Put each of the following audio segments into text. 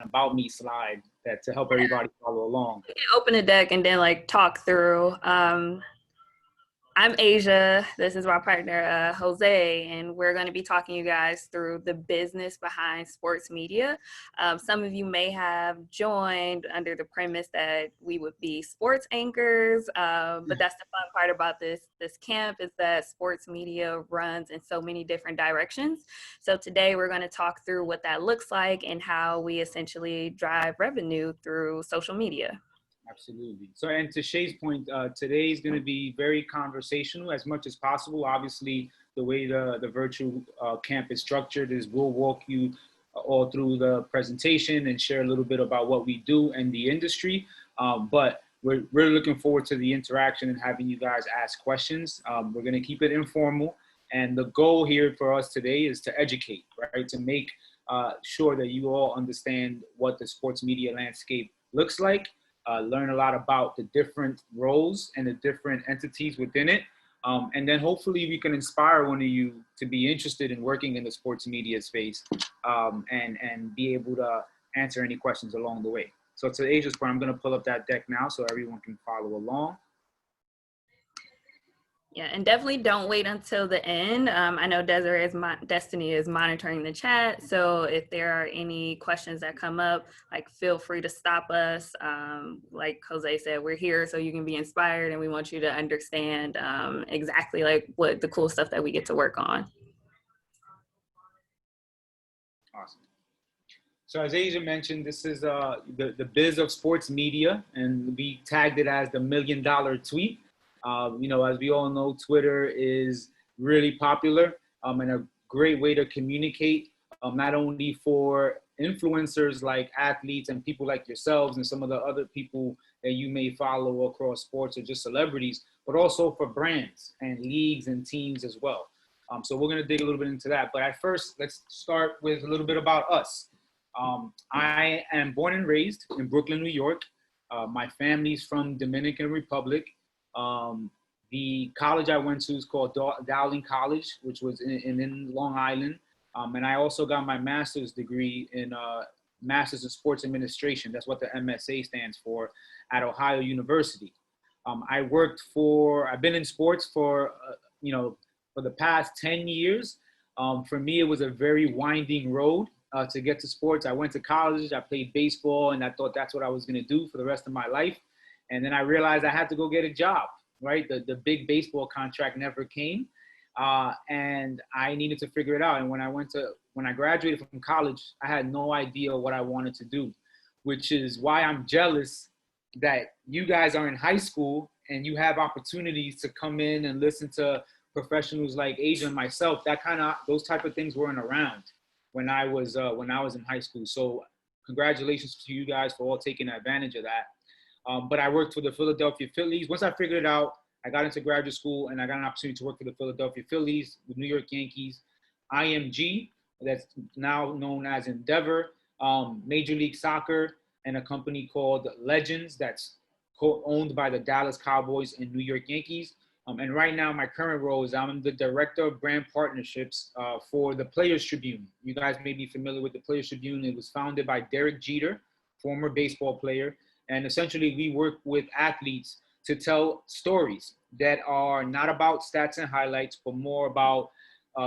about me slide that to help everybody follow along. We can open the deck and then like talk through. I'm Asia. This is my partner, Jose, and we're going to be talking you guys through the business behind sports media. Some of you may have joined under the premise that we would be sports anchors, but that's the fun part about this camp is that sports media runs in so many different directions. So today we're going to talk through what that looks like and how we essentially drive revenue through social media. Absolutely. So, and to Shay's point, today is going to be very conversational as much as possible. Obviously, the way the virtual camp is structured is we'll walk you all through the presentation and share a little bit about what we do in the industry. But we're really looking forward to the interaction and having you guys ask questions. We're going to keep it informal. And the goal here for us today is to educate, right? To make sure that you all understand what the sports media landscape looks like. Learn a lot about the different roles and the different entities within it. And then hopefully we can inspire one of you to be interested in working in the sports media space and be able to answer any questions along the way. So to Asia's point, I'm going to pull up that deck now so everyone can follow along. Yeah, and definitely don't wait until the end. I know Destiny is monitoring the chat, so if there are any questions that come up, like feel free to stop us. Like Jose said, we're here so you can be inspired, and we want you to understand exactly like what the cool stuff that we get to work on. Awesome. So as Asia mentioned, this is the biz of sports media, and we tagged it as the $1 million tweet. You know, as we all know, Twitter is really popular and a great way to communicate, not only for influencers like athletes and people like yourselves and some of the other people that you may follow across sports or just celebrities, but also for brands and leagues and teams as well. So we're going to dig a little bit into that. But at first, let's start with a little bit about us. I am born and raised in Brooklyn, New York. My family's from Dominican Republic. The college I went to is called Dowling College, which was in Long Island. And I also got my master's degree in Master's in Sports Administration. That's what the MSA stands for at Ohio University. I've been in sports for the past 10 years. For me, it was a very winding road to get to sports. I went to college, I played baseball, and I thought that's what I was going to do for the rest of my life. And then I realized I had to go get a job, right? The big baseball contract never came. And I needed to figure it out. And when I graduated from college, I had no idea what I wanted to do, which is why I'm jealous that you guys are in high school and you have opportunities to come in and listen to professionals like Asia and myself. Those type of things weren't around when I was in high school. So congratulations to you guys for all taking advantage of that. But I worked for the Philadelphia Phillies. Once I figured it out, I got into graduate school and I got an opportunity to work for the Philadelphia Phillies, the New York Yankees, IMG, that's now known as Endeavor, Major League Soccer, and a company called Legends that's owned by the Dallas Cowboys and New York Yankees. And right now, my current role is I'm the Director of Brand Partnerships for the Players Tribune. You guys may be familiar with the Players Tribune. It was founded by Derek Jeter, former baseball player. And essentially, we work with athletes to tell stories that are not about stats and highlights, but more about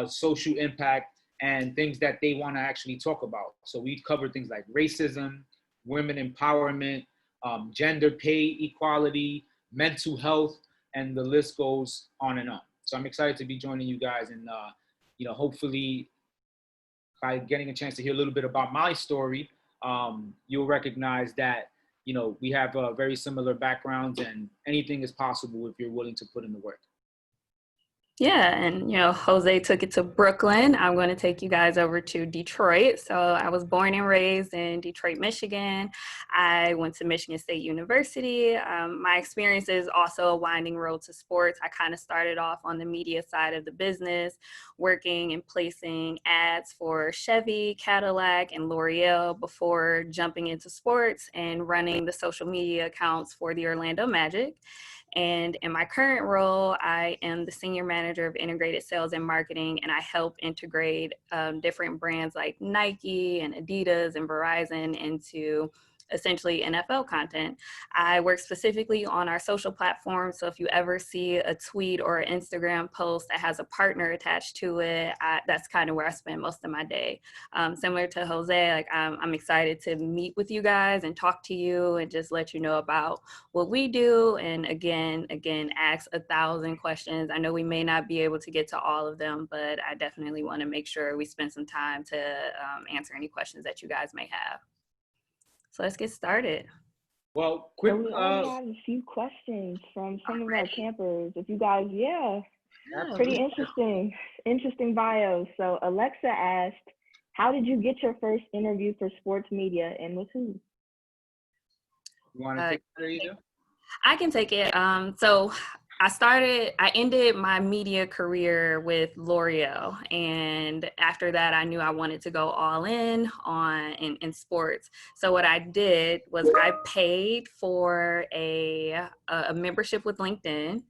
social impact and things that they want to actually talk about. So we cover things like racism, women empowerment, gender pay equality, mental health, and the list goes on and on. So I'm excited to be joining you guys, and hopefully by getting a chance to hear a little bit about my story, you'll recognize that we have very similar backgrounds, and anything is possible if you're willing to put in the work. Yeah, and Jose took it to Brooklyn. I'm going to take you guys over to Detroit. So I was born and raised in Detroit, Michigan. I went to Michigan State University. My experience is also a winding road to sports. I kind of started off on the media side of the business, working and placing ads for Chevy, Cadillac, and L'Oreal before jumping into sports and running the social media accounts for the Orlando Magic. And in my current role, I am the senior manager manager of integrated sales and marketing, and I help integrate different brands like Nike and Adidas and Verizon into essentially NFL content. I work specifically on our social platforms. So if you ever see a tweet or an Instagram post that has a partner attached to it, that's kind of where I spend most of my day. Similar to Jose, like I'm excited to meet with you guys and talk to you and just let you know about what we do. And again, ask 1,000 questions. I know we may not be able to get to all of them, but I definitely want to make sure we spend some time to answer any questions that you guys may have. So let's get started. Well, quick. So we already have a few questions from some of our campers. If you guys, pretty interesting bios. So Alexa asked, how did you get your first interview for sports media and with who? You want to take it, either? I can take it. So I ended my media career with L'Oreal, and after that I knew I wanted to go all in sports. So what I did was I paid for a membership with LinkedIn,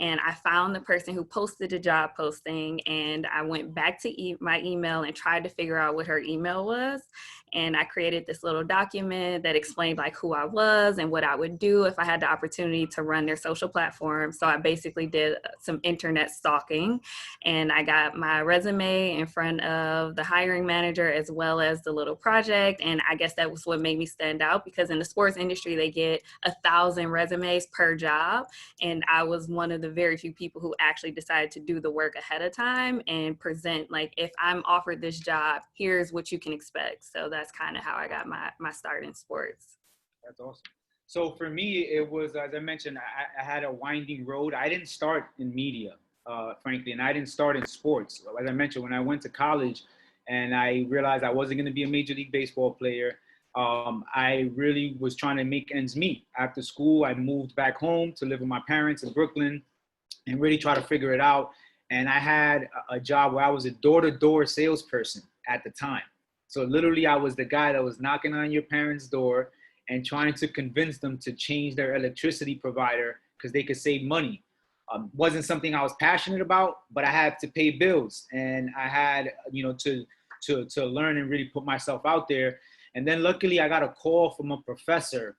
and I found the person who posted the job posting, and I went back to my email and tried to figure out what her email was. And I created this little document that explained like who I was and what I would do if I had the opportunity to run their social platform. So I basically did some internet stalking, and I got my resume in front of the hiring manager as well as the little project. And I guess that was what made me stand out, because in the sports industry, they get 1,000 resumes per job. And I was one of the very few people who actually decided to do the work ahead of time and present, like, if I'm offered this job, here's what you can expect. So that's kind of how I got my start in sports. That's awesome. So for me, it was, as I mentioned, I had a winding road. I didn't start in media, frankly, and I didn't start in sports. As I mentioned, when I went to college and I realized I wasn't going to be a Major League Baseball player, I really was trying to make ends meet. After school, I moved back home to live with my parents in Brooklyn and really try to figure it out. And I had a job where I was a door-to-door salesperson at the time. So literally, I was the guy that was knocking on your parents' door and trying to convince them to change their electricity provider because they could save money. Wasn't something I was passionate about, but I had to pay bills, and I had, to learn and really put myself out there. And then luckily, I got a call from a professor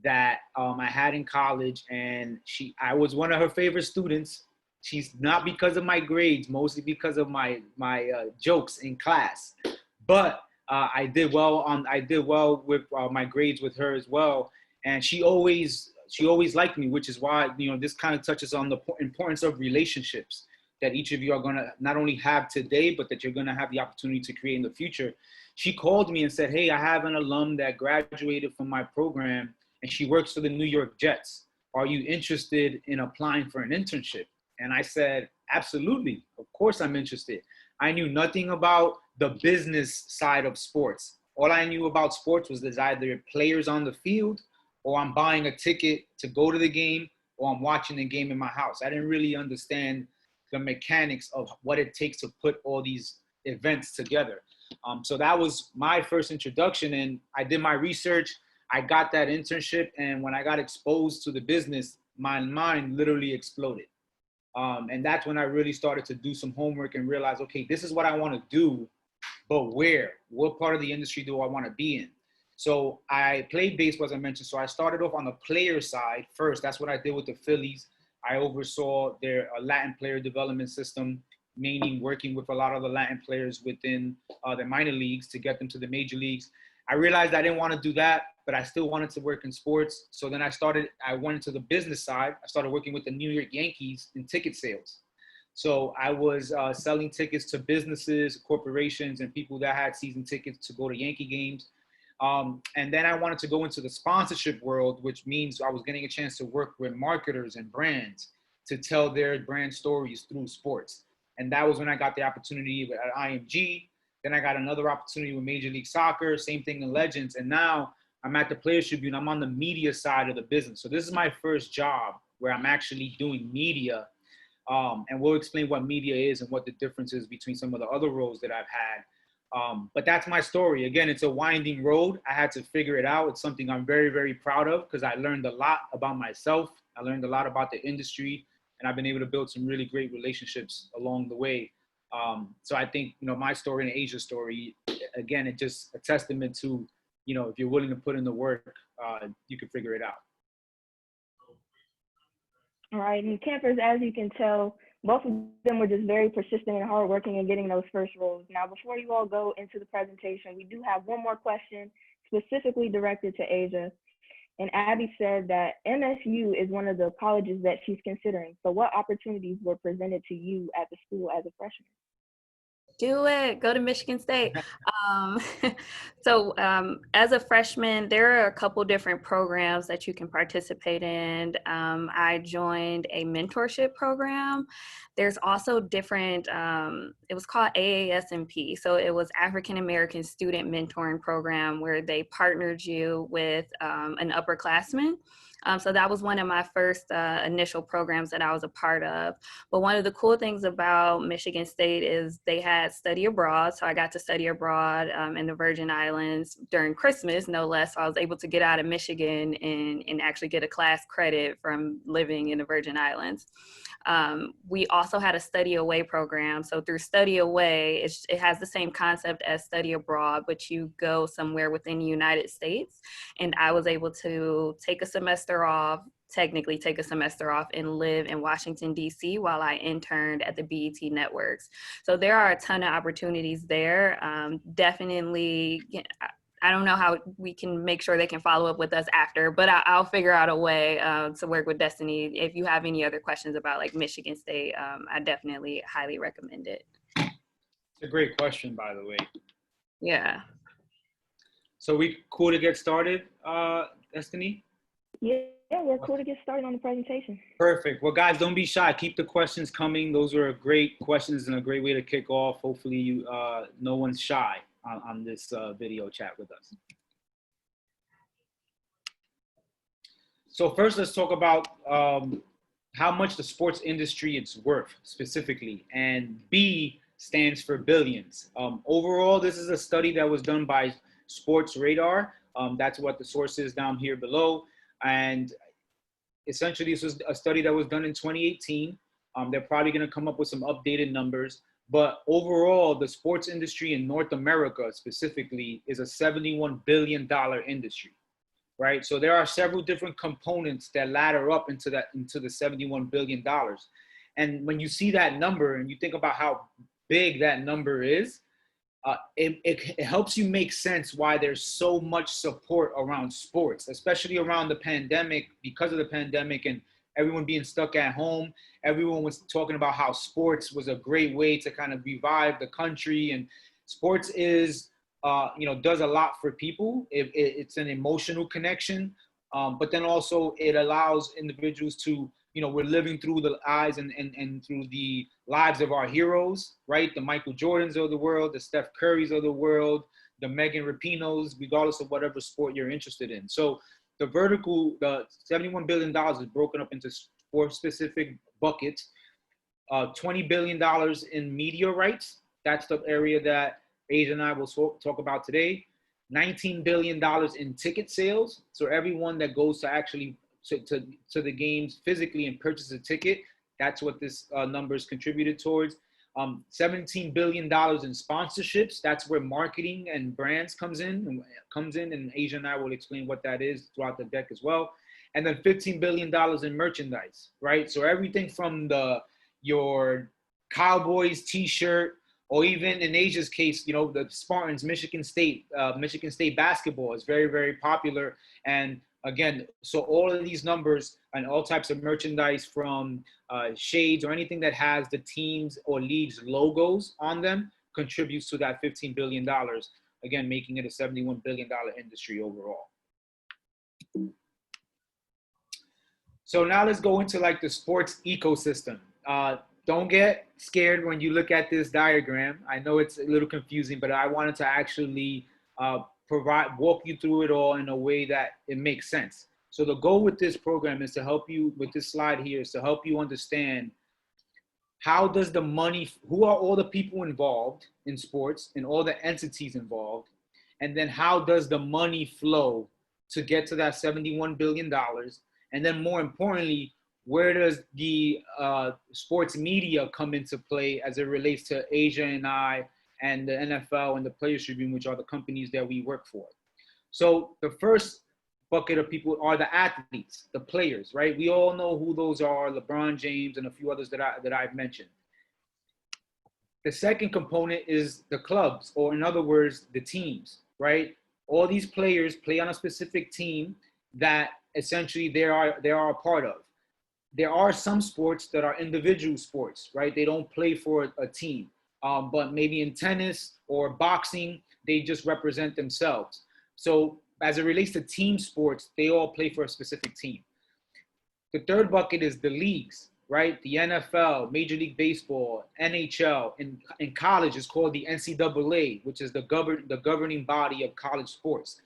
that I had in college, and I was one of her favorite students. She's not because of my grades, mostly because of my jokes in class. But I did well with my grades with her as well, and she always liked me, which is why this kind of touches on the importance of relationships that each of you are gonna not only have today, but that you're gonna have the opportunity to create in the future. She called me and said, "Hey, I have an alum that graduated from my program, and she works for the New York Jets. Are you interested in applying for an internship?" And I said, "Absolutely, of course I'm interested." I knew nothing about the business side of sports. All I knew about sports was there's either players on the field, or I'm buying a ticket to go to the game, or I'm watching the game in my house. I didn't really understand the mechanics of what it takes to put all these events together. So that was my first introduction, and I did my research. I got that internship, and when I got exposed to the business, my mind literally exploded. And that's when I really started to do some homework and realize, okay, this is what I want to do, but where? What part of the industry do I want to be in? So I played baseball, as I mentioned. So I started off on the player side first. That's what I did with the Phillies. I oversaw their Latin player development system, meaning working with a lot of the Latin players within the minor leagues to get them to the major leagues. I realized I didn't want to do that, but I still wanted to work in sports. So then I went into the business side. I started working with the New York Yankees in ticket sales. So I was selling tickets to businesses, corporations, and people that had season tickets to go to Yankee games. And then I wanted to go into the sponsorship world, which means I was getting a chance to work with marketers and brands to tell their brand stories through sports. And that was when I got the opportunity at IMG. Then I got another opportunity with Major League Soccer, same thing in Legends. And now I'm at the Players Tribune. I'm on the media side of the business. So this is my first job where I'm actually doing media. And we'll explain what media is and what the difference is between some of the other roles that I've had. But that's my story. Again, it's a winding road. I had to figure it out. It's something I'm very, very proud of because I learned a lot about myself. I learned a lot about the industry. And and I've been able to build some really great relationships along the way. So I think, my story and Asia's story, again, it's just a testament to, if you're willing to put in the work, you can figure it out. All right, and campers, as you can tell, both of them were just very persistent and hardworking in getting those first roles. Now, before you all go into the presentation, we do have one more question specifically directed to Asia. And Abby said that MSU is one of the colleges that she's considering. So what opportunities were presented to you at the school as a freshman? Do it. Go to Michigan State. As a freshman, there are a couple different programs that you can participate in. I joined a mentorship program. There's also different, it was called AASMP. So it was African American Student Mentoring Program, where they partnered you with an upperclassman. So that was one of my first initial programs that I was a part of. But one of the cool things about Michigan State is they had study abroad. So I got to study abroad in the Virgin Islands during Christmas, no less. So I was able to get out of Michigan and actually get a class credit from living in the Virgin Islands. We also had a study away program. So through study away, it has the same concept as study abroad, but you go somewhere within the United States. And I was able to take a semester off, technically take a semester off, and live in Washington, D.C. while I interned at the BET Networks. So there are a ton of opportunities there. Definitely, I don't know how we can make sure they can follow up with us after, but I'll figure out a way to work with Destiny. If you have any other questions about like Michigan State, I definitely highly recommend it. It's a great question, by the way. Yeah. So we cool to get started, Destiny? Yeah, we're cool to get started on the presentation. Perfect. Well, guys, don't be shy. Keep the questions coming. Those are great questions and a great way to kick off. Hopefully, no one's shy on this video chat with us. So first, let's talk about how much the sports industry is worth specifically, and B stands for billions. Overall, this is a study that was done by Sports Radar. That's what the source is down here below. And essentially, this was a study that was done in 2018. They're probably going to come up with some updated numbers. But overall, the sports industry in North America specifically is a $71 billion industry, right? So there are several different components that ladder up into the $71 billion. And when you see that number and you think about how big that number is, it helps you make sense why there's so much support around sports, especially around the pandemic. Because of the pandemic and everyone being stuck at home, everyone was talking about how sports was a great way to kind of revive the country. And sports is, does a lot for people. It's an emotional connection, but then also it allows individuals to, we're living through the eyes and through the lives of our heroes, right? The Michael Jordans of the world, the Steph Currys of the world, the Megan Rapinos, regardless of whatever sport you're interested in. So the $71 billion is broken up into 4 specific buckets. $20 billion in media rights. That's the area that Asia and I will talk about today. $19 billion in ticket sales. So everyone that goes to actually to the games physically and purchase a ticket, that's what this number is contributed towards. $17 billion in sponsorships. That's where marketing and brands comes in, and Asia and I will explain what that is throughout the deck as well. And then $15 billion in merchandise, right? So everything from your Cowboys t-shirt, or even in Asia's case, the Spartans, Michigan State basketball is very, very popular. And again, so all of these numbers and all types of merchandise from shades or anything that has the teams or leagues logos on them contributes to that $15 billion, again, making it a $71 billion industry overall. So now let's go into like the sports ecosystem. Don't get scared when you look at this diagram. I know it's a little confusing, but I wanted to actually walk you through it all in a way that it makes sense. So the goal with this program is to help you, with this slide here, is to help you understand how does the money, who are all the people involved in sports and all the entities involved, and then how does the money flow to get to that $71 billion, and then more importantly, where does the sports media come into play as it relates to Asia and I and the NFL and the Players Tribune, which are the companies that we work for? So the first bucket of people are the athletes, the players, right? We all know who those are, LeBron James and a few others that I've mentioned. The second component is the clubs, or in other words, the teams, right? All these players play on a specific team that essentially they are a part of. There are some sports that are individual sports, right? They don't play for a team, but maybe in tennis or boxing, they just represent themselves. So as it relates to team sports, they all play for a specific team. The third bucket is the leagues, right? The NFL, Major League Baseball, NHL. In college, it's called the NCAA, which is the governing body of college sports.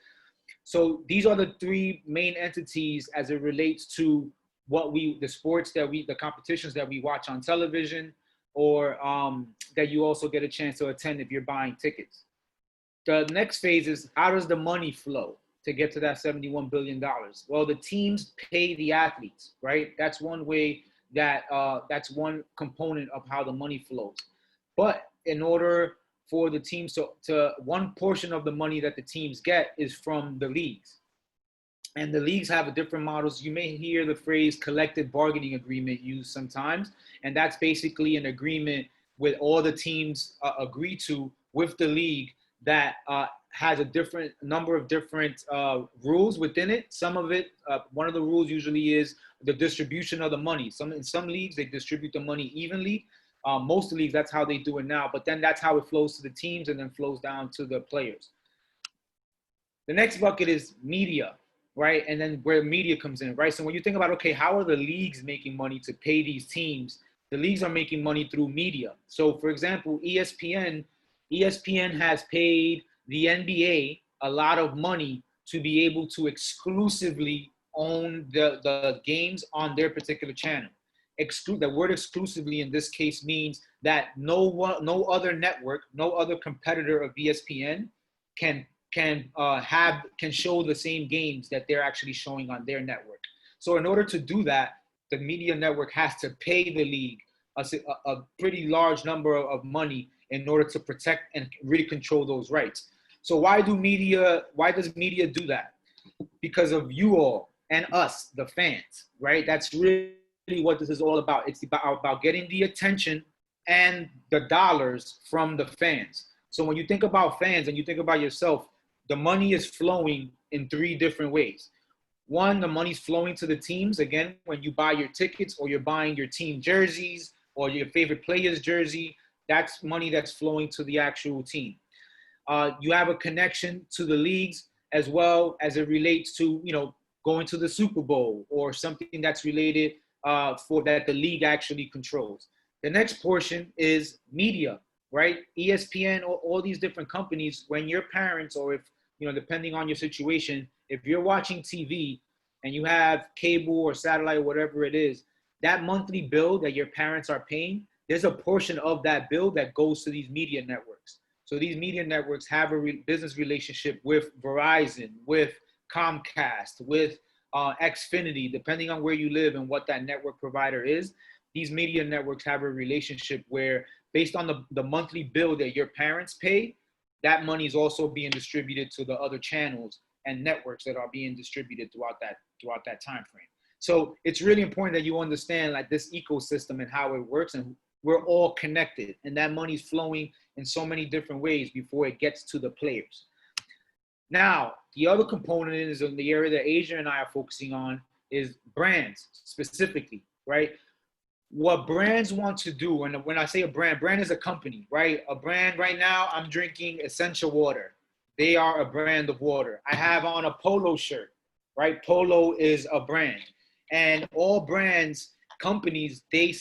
So these are the three main entities as it relates to the competitions that we watch on television, or that you also get a chance to attend if you're buying tickets. The next phase is, how does the money flow to get to that $71 billion? Well, the teams pay the athletes, right? That's one way that's one component of how the money flows. But in order for the teams to one portion of the money that the teams get is from the leagues. And the leagues have different models. You may hear the phrase collective bargaining agreement used sometimes. And that's basically an agreement with all the teams agree to with the league that has a number of different rules within it. Some of it, one of the rules usually is the distribution of the money. In some leagues, they distribute the money evenly. Most leagues, that's how they do it now. But then that's how it flows to the teams and then flows down to the players. The next bucket is media, right? And then where media comes in, right? So when you think about, okay, how are the leagues making money to pay these teams? The leagues are making money through media. So for example, ESPN has paid the NBA a lot of money to be able to exclusively own the games on their particular channel. The word exclusively in this case means that no other network, no other competitor of ESPN can show the same games that they're actually showing on their network. So in order to do that, the media network has to pay the league a pretty large number of money in order to protect and really control those rights. So why does media do that? Because of you all and us, the fans, right? That's really what this is all about. It's about getting the attention and the dollars from the fans. So when you think about fans and you think about yourself, the money is flowing in three different ways. One, the money's flowing to the teams. Again, when you buy your tickets or you're buying your team jerseys or your favorite player's jersey, that's money that's flowing to the actual team. You have a connection to the leagues as well as it relates to, going to the Super Bowl or something that's related for that the league actually controls. The next portion is media, right? ESPN, all these different companies, when your parents, or if, depending on your situation, if you're watching TV and you have cable or satellite or whatever it is, that monthly bill that your parents are paying, there's a portion of that bill that goes to these media networks. So these media networks have a business relationship with Verizon, with Comcast, with Xfinity, depending on where you live and what that network provider is. These media networks have a relationship where, based on the monthly bill that your parents pay, that money is also being distributed to the other channels and networks that are being distributed throughout that time frame. So it's really important that you understand like this ecosystem and how it works, and we're all connected, and that money's flowing in so many different ways before it gets to the players. Now, the other component is in the area that Asia and I are focusing on is brands specifically, right? What brands want to do, and when I say a brand is a company, right? A brand right now, I'm drinking Essential Water. They are a brand of water. I have on a Polo shirt, right? Polo is a brand. And all brands, companies, they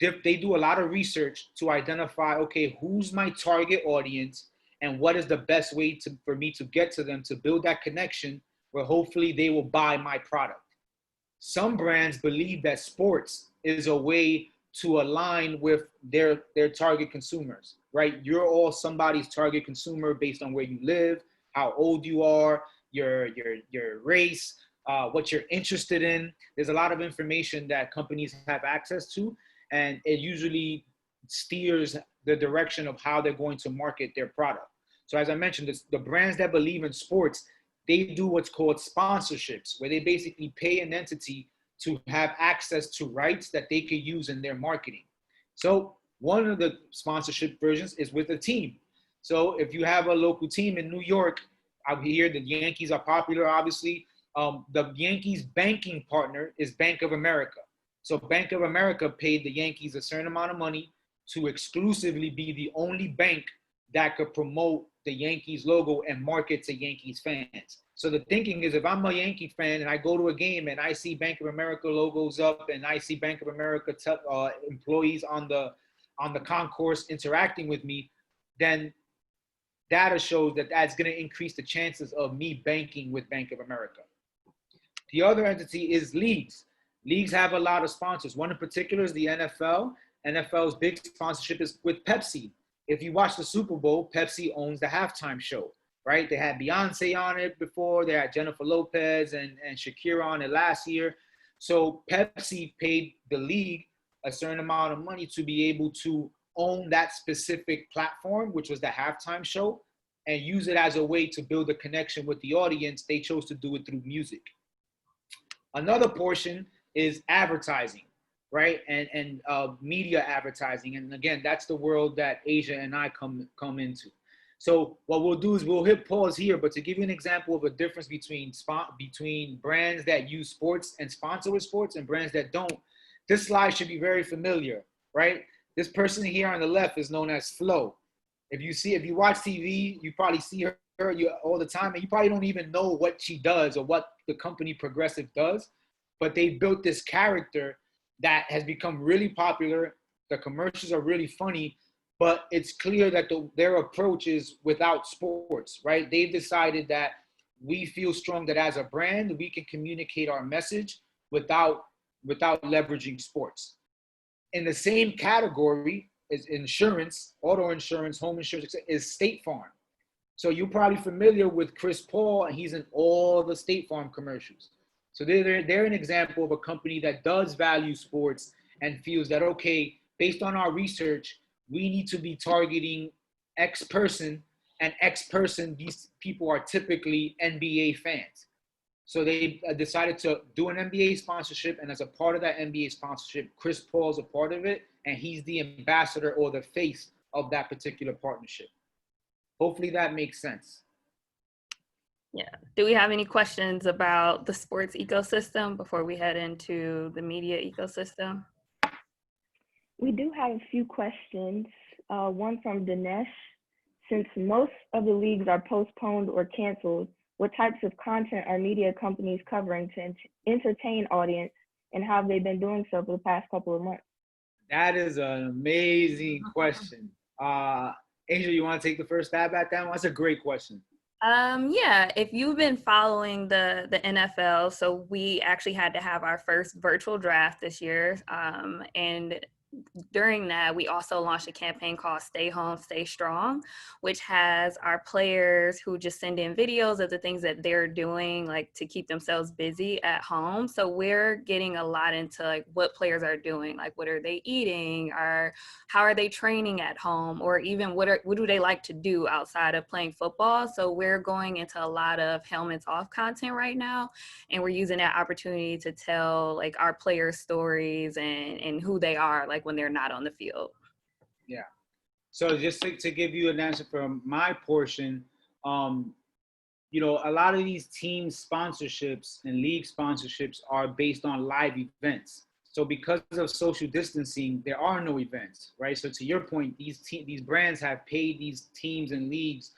do a lot of research to identify, okay, who's my target audience and what is the best way for me to get to them to build that connection where hopefully they will buy my product. Some brands believe that sports is a way to align with their target consumers, right? You're all somebody's target consumer based on where you live, how old you are, your race, what you're interested in. There's a lot of information that companies have access to, and it usually steers the direction of how they're going to market their product. So as I mentioned, the brands that believe in sports, they do what's called sponsorships, where they basically pay an entity to have access to rights that they could use in their marketing. So one of the sponsorship versions is with a team. So if you have a local team in New York, out here, the Yankees are popular, obviously. The Yankees banking partner is Bank of America. So Bank of America paid the Yankees a certain amount of money to exclusively be the only bank that could promote the Yankees logo and market to Yankees fans. So the thinking is, if I'm a Yankee fan and I go to a game and I see Bank of America logos up and I see Bank of America employees on the concourse interacting with me, then data shows that that's going to increase the chances of me banking with Bank of America. The other entity is leagues. Leagues have a lot of sponsors. One in particular is the NFL. NFL's big sponsorship is with Pepsi. If you watch the Super Bowl, Pepsi owns the halftime show, right? They had Beyonce on it before. They had Jennifer Lopez and Shakira on it last year. So Pepsi paid the league a certain amount of money to be able to own that specific platform, which was the halftime show, and use it as a way to build a connection with the audience. They chose to do it through music. Another portion is advertising, right? And media advertising. And again, that's the world that Asia and I come into. So what we'll do is we'll hit pause here, but to give you an example of a difference between brands that use sports and sponsor with sports and brands that don't, this slide should be very familiar, right? This person here on the left is known as Flo. If you watch TV, you probably see her all the time, and you probably don't even know what she does or what the company Progressive does, but they built this character that has become really popular. The commercials are really funny, but it's clear that their approach is without sports, right? They've decided that we feel strong that as a brand, we can communicate our message without leveraging sports. In the same category is insurance, auto insurance, home insurance, is State Farm. So you're probably familiar with Chris Paul, and he's in all the State Farm commercials. So they're an example of a company that does value sports and feels that, okay, based on our research, we need to be targeting X person, and X person, these people are typically NBA fans. So they decided to do an NBA sponsorship, and as a part of that NBA sponsorship, Chris Paul's a part of it, and he's the ambassador or the face of that particular partnership. Hopefully that makes sense. Yeah. Do we have any questions about the sports ecosystem before we head into the media ecosystem? We do have a few questions. One from Dinesh. Since most of the leagues are postponed or canceled, what types of content are media companies covering to entertain audience, and how have they been doing so for the past couple of months? That is an amazing question. Angel, you want to take the first stab at that one? That's a great question. Yeah, if you've been following the NFL, so we actually had to have our first virtual draft this year. And during that, we also launched a campaign called Stay Home, Stay Strong, which has our players who just send in videos of the things that they're doing, like to keep themselves busy at home. So we're getting a lot into like what players are doing, like what are they eating, or how are they training at home, or even what do they like to do outside of playing football. So we're going into a lot of helmets off content right now, and we're using that opportunity to tell like our players' stories and who they are, like when they're not on the field. Yeah. So just to give you an answer from my portion, you know, a lot of these team sponsorships and league sponsorships are based on live events. So because of social distancing, there are no events, right? So to your point, these brands have paid these teams and leagues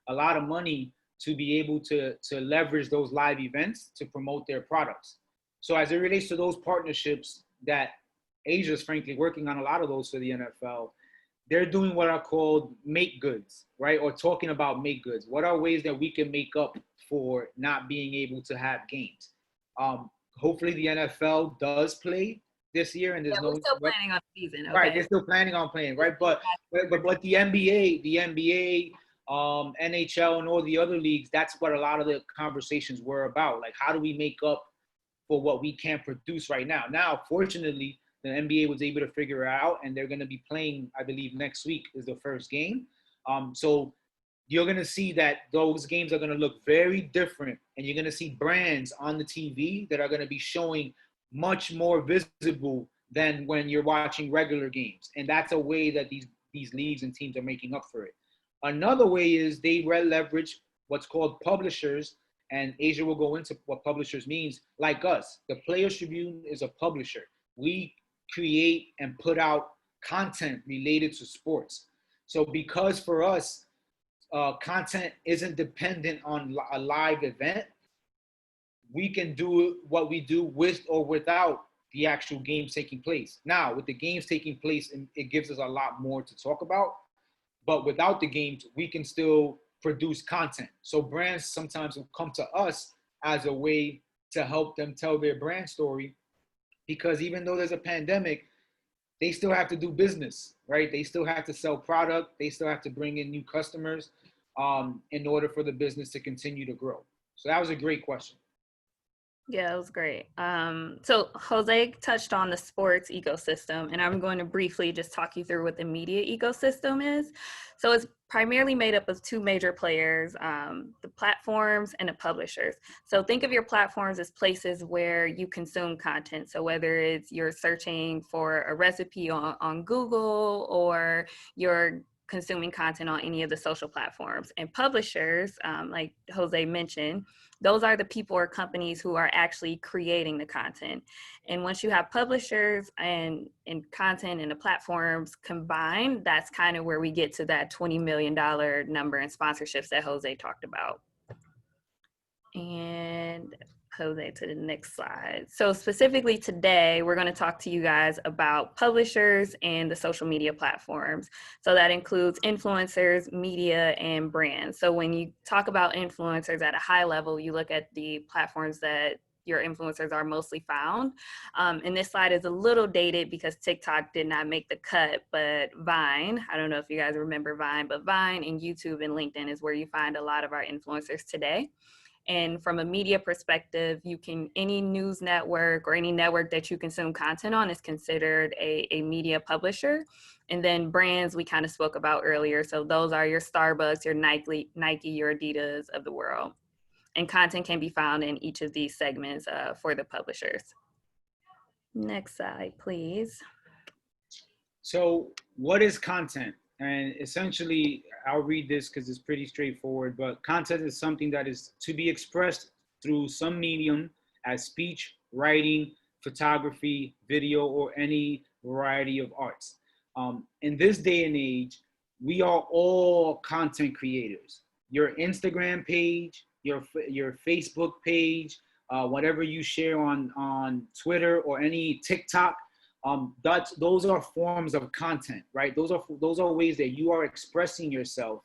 a lot of money to be able to leverage those live events to promote their products. So as it relates to those partnerships that Asia's frankly working on a lot of those for the NFL, they're doing what are called make goods, right? Or talking about make goods. What are ways that we can make up for not being able to have games? Hopefully the NFL does play this year, and there's we're still planning on the season. Okay? Right, they're still planning on playing, right? But the NBA NHL and all the other leagues, that's what a lot of the conversations were about. Like, how do we make up for what we can't produce right now? Now, fortunately, the NBA was able to figure it out, and they're going to be playing, I believe, next week is the first game. So you're going to see that those games are going to look very different, and you're going to see brands on the TV that are going to be showing much more visible than when you're watching regular games. And that's a way that these leagues and teams are making up for it. Another way is they leverage what's called publishers, and Asia will go into what publishers means. Like us, the Players Tribune is a publisher. We create and put out content related to sports. So because for us, content isn't dependent on a live event, we can do what we do with or without the actual games taking place. Now, with the games taking place, it gives us a lot more to talk about. But without the games, we can still produce content. So brands sometimes will come to us as a way to help them tell their brand story, because even though there's a pandemic, they still have to do business, right? They still have to sell product. They still have to bring in new customers in order for the business to continue to grow. So that was a great question. Yeah, it was great. So Jose touched on the sports ecosystem, and I'm going to briefly just talk you through what the media ecosystem is. So it's primarily made up of two major players, the platforms and the publishers. So think of your platforms as places where you consume content. So whether it's you're searching for a recipe on Google, or you're consuming content on any of the social platforms. And publishers, like Jose mentioned, those are the people or companies who are actually creating the content. And once you have publishers and content and the platforms combined, that's kind of where we get to that $20 million number in sponsorships that Jose talked about. And Jose, to the next slide. So specifically today, we're going to talk to you guys about publishers and the social media platforms. So that includes influencers, media, and brands. So when you talk about influencers at a high level, you look at the platforms that your influencers are mostly found. And this slide is a little dated because TikTok did not make the cut, but Vine, I don't know if you guys remember Vine, but Vine and YouTube and LinkedIn is where you find a lot of our influencers today. And from a media perspective, any news network or any network that you consume content on is considered a media publisher. And then brands we kind of spoke about earlier. So those are your Starbucks, your Nike, your Adidas of the world. And content can be found in each of these segments for the publishers. Next slide, please. So what is content? And essentially, I'll read this because it's pretty straightforward, but content is something that is to be expressed through some medium as speech, writing, photography, video, or any variety of arts. In this day and age, we are all content creators. Your Instagram page, your Facebook page, whatever you share on Twitter or any TikTok, those are forms of content, right? Those are ways that you are expressing yourself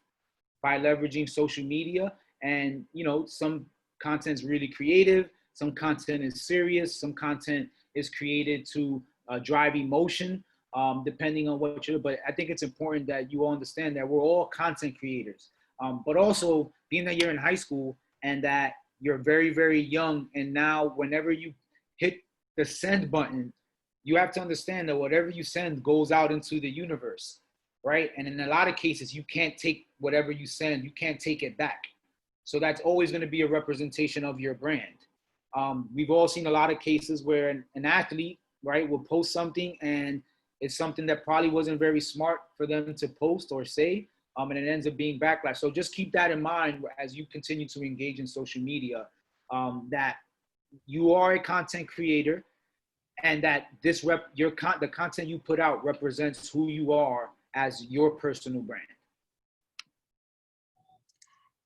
by leveraging social media. And some content is really creative, some content is serious, some content is created to drive emotion, depending on what you're. But I think it's important that you all understand that we're all content creators. But also, being that you're in high school and that you're very, very young, and now whenever you hit the send button, you have to understand that whatever you send goes out into the universe, right? And in a lot of cases, you can't take whatever you send, you can't take it back. So that's always going to be a representation of your brand. We've all seen a lot of cases where an athlete, right, will post something and it's something that probably wasn't very smart for them to post or say, and it ends up being backlash. So just keep that in mind as you continue to engage in social media, that you are a content creator, and that the content you put out represents who you are as your personal brand.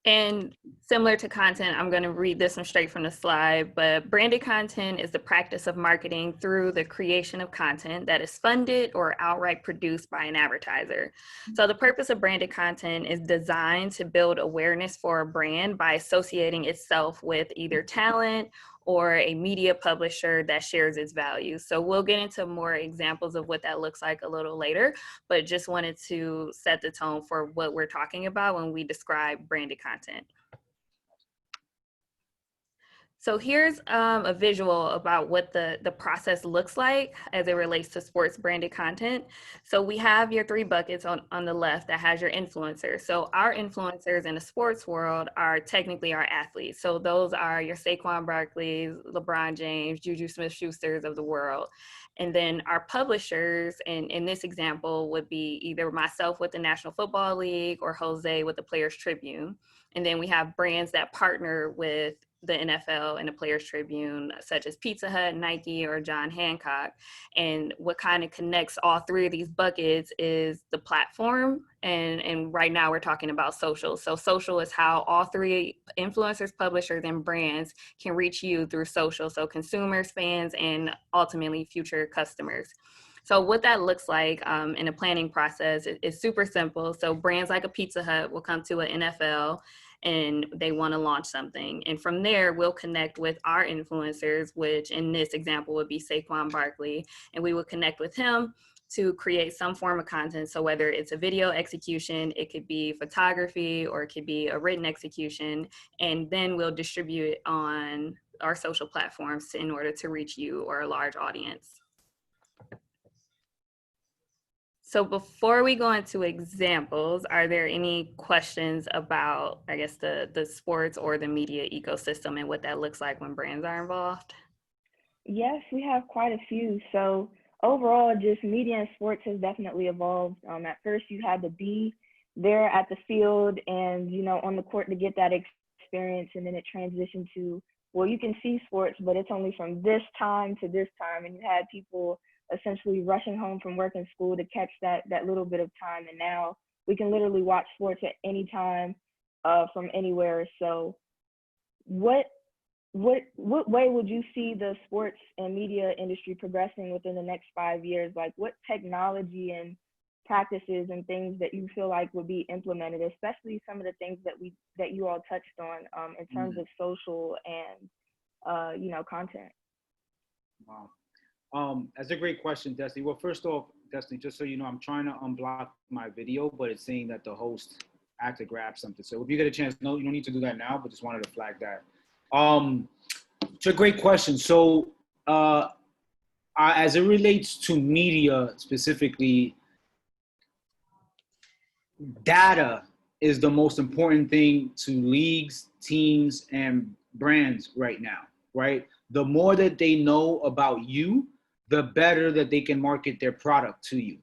And similar to content, I'm going to read this one straight from the slide, but branded content is the practice of marketing through the creation of content that is funded or outright produced by an advertiser. So the purpose of branded content is designed to build awareness for a brand by associating itself with either talent or a media publisher that shares its values. So we'll get into more examples of what that looks like a little later, but just wanted to set the tone for what we're talking about when we describe branded content. So here's a visual about what the process looks like as it relates to sports branded content. So we have your 3 buckets on the left that has your influencers. So our influencers in the sports world are technically our athletes. So those are your Saquon Barkley's, LeBron James, Juju Smith-Schusters of the world. And then our publishers, in this example, would be either myself with the National Football League or Jose with the Players Tribune. And then we have brands that partner with the NFL and the Players Tribune, such as Pizza Hut, Nike, or John Hancock. And what kind of connects all 3 of these buckets is the platform. And right now we're talking about social. So social is how all 3 influencers, publishers, and brands can reach you through social. So consumers, fans, and ultimately future customers. So what that looks like in the planning process is super simple. So brands like a Pizza Hut will come to an NFL and they want to launch something. And from there, we'll connect with our influencers, which in this example would be Saquon Barkley, and we will connect with him to create some form of content. So whether it's a video execution, it could be photography, or it could be a written execution, and then we'll distribute it on our social platforms in order to reach you or a large audience. So before we go into examples, are there any questions about, I guess, the sports or the media ecosystem and what that looks like when brands are involved? Yes, we have quite a few. So overall, just media and sports has definitely evolved. At first, you had to be there at the field and, you know, on the court to get that experience, and then it transitioned to, well, you can see sports, but it's only from this time to this time, and you had people essentially rushing home from work and school to catch that little bit of time. And now we can literally watch sports at any time from anywhere. So what way would you see the sports and media industry progressing within the next 5 years? Like, what technology and practices and things that you feel like would be implemented, especially some of the things that you all touched on in terms of social and you know, content? Wow. That's a great question, Destiny. Well, first off, Destiny, just so you know, I'm trying to unblock my video, but it's saying that the host had to grab something. So if you get a chance, no, you don't need to do that now, but just wanted to flag that. It's a great question. So as it relates to media specifically, data is the most important thing to leagues, teams, and brands right now, right? The more that they know about you, the better that they can market their product to you.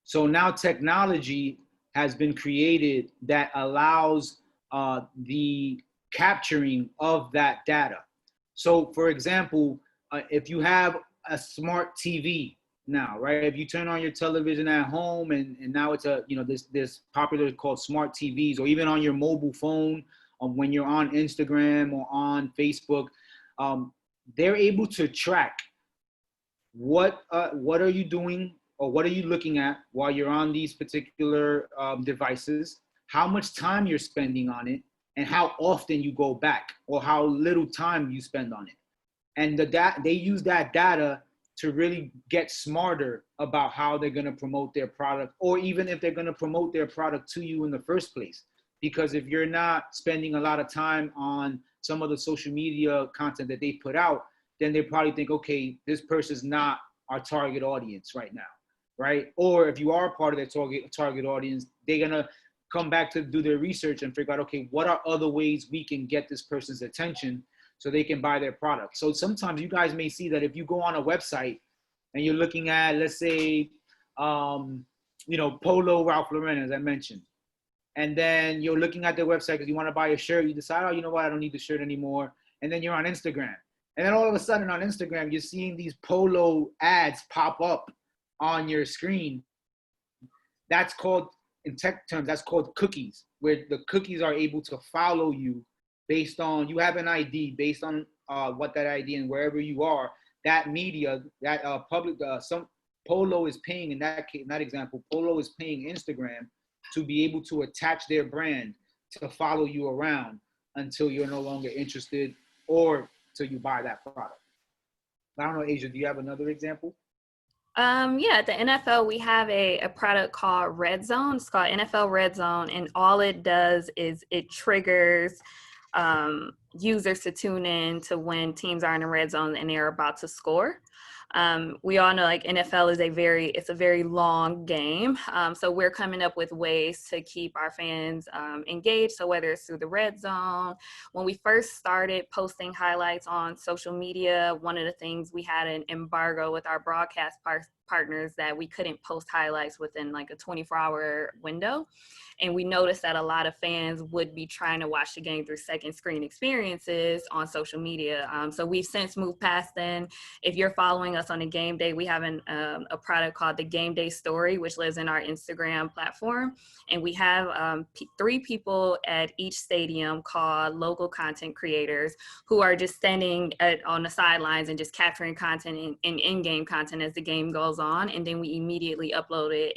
So now technology has been created that allows the capturing of that data. So for example, if you have a smart TV now, right? If you turn on your television at home and now it's this popular called smart TVs, or even on your mobile phone, when you're on Instagram or on Facebook, they're able to track what are you doing or what are you looking at while you're on these particular devices, how much time you're spending on it, and how often you go back or how little time you spend on it. And they use that data to really get smarter about how they're going to promote their product, or even if they're going to promote their product to you in the first place. Because if you're not spending a lot of time on some of the social media content that they put out, then they probably think, okay, this person's not our target audience right now, right? Or if you are part of their target audience, they're gonna come back to do their research and figure out, okay, what are other ways we can get this person's attention so they can buy their product. So sometimes you guys may see that if you go on a website and you're looking at, let's say, Polo Ralph Lauren, as I mentioned, and then you're looking at their website because you want to buy a shirt, you decide, oh, you know what, I don't need the shirt anymore. And then you're on Instagram. And then all of a sudden on Instagram, you're seeing these Polo ads pop up on your screen. That's called, in tech terms, that's called cookies, where the cookies are able to follow you based on, you have an ID, based on what that ID and wherever you are, that media, that some Polo is paying, in that case, in that example, Polo is paying Instagram to be able to attach their brand to follow you around until you're no longer interested, or till you buy that product. I don't know, Asia, do you have another example? Yeah, at the NFL, we have a product called Red Zone. It's called NFL Red Zone, and all it does is it triggers users to tune in to when teams are in the red zone and they're about to score. We all know like NFL is it's a very long game. So we're coming up with ways to keep our fans engaged. So whether it's through the red zone, when we first started posting highlights on social media, one of the things we had an embargo with our broadcast partners that we couldn't post highlights within like a 24-hour window. And we noticed that a lot of fans would be trying to watch the game through second screen experiences on social media. So we've since moved past then. If you're following us on a game day, we have a product called the Game Day Story, which lives in our Instagram platform. And we have 3 people at each stadium called local content creators who are just standing on the sidelines and just capturing content and in-game content as the game goes on. And then we immediately upload it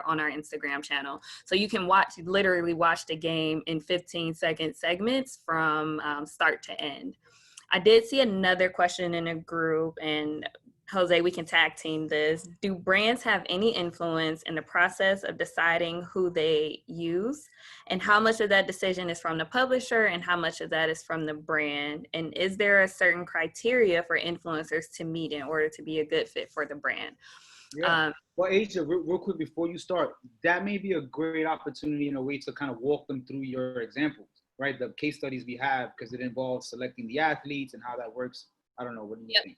on our Instagram channel. So you can literally watch the game in 15-second segments from start to end. I did see another question in a group, and Jose, we can tag team this. Do brands have any influence in the process of deciding who they use? And how much of that decision is from the publisher and how much of that is from the brand? And is there a certain criteria for influencers to meet in order to be a good fit for the brand? Yeah. Well, Asia, real quick before you start, that may be a great opportunity in a way to kind of walk them through your examples, right? The case studies we have, because it involves selecting the athletes and how that works. I don't know. What do you think?